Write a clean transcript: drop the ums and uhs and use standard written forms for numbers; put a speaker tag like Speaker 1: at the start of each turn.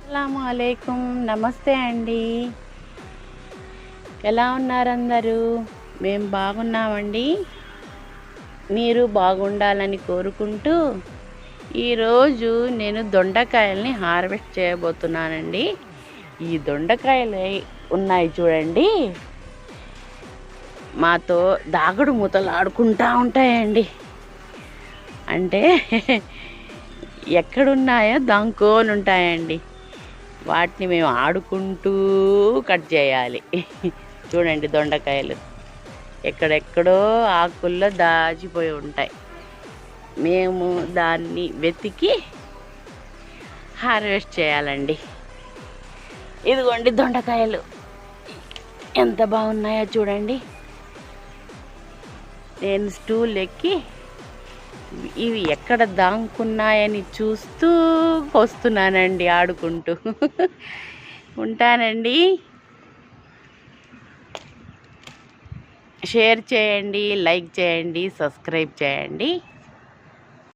Speaker 1: అస్సలాముఅలైకుం, నమస్తే అండి. ఎలా ఉన్నారు అందరూ? మేము బాగున్నామండి. మీరు బాగుండాలని కోరుకుంటూ ఈరోజు నేను దొండకాయల్ని హార్వెస్ట్ చేయబోతున్నానండి. ఈ దొండకాయలు ఉన్నాయి చూడండి, మాతో దాగుడు మూతలు ఆడుకుంటూ ఉంటాయండి. అంటే ఎక్కడున్నాయో దాంకోని ఉంటాయండి. వాటిని మేము ఆడుకుంటూ కట్ చేయాలి. చూడండి, దొండకాయలు ఎక్కడెక్కడో ఆకుల్లో దాచిపోయి ఉంటాయి. మేము దాన్ని వెతికి హార్వెస్ట్ చేయాలండి. ఇదిగోండి దొండకాయలు ఎంత బాగున్నాయో చూడండి. నేను స్టూల్ ఎక్కి ఇవి ఎక్కడ దాంకున్నాయని చూస్తూ వస్తున్నానండి, ఆడుకుంటూ. ఉంటానండి. షేర్ చేయండి, లైక్ చేయండి, సబ్స్క్రైబ్ చేయండి.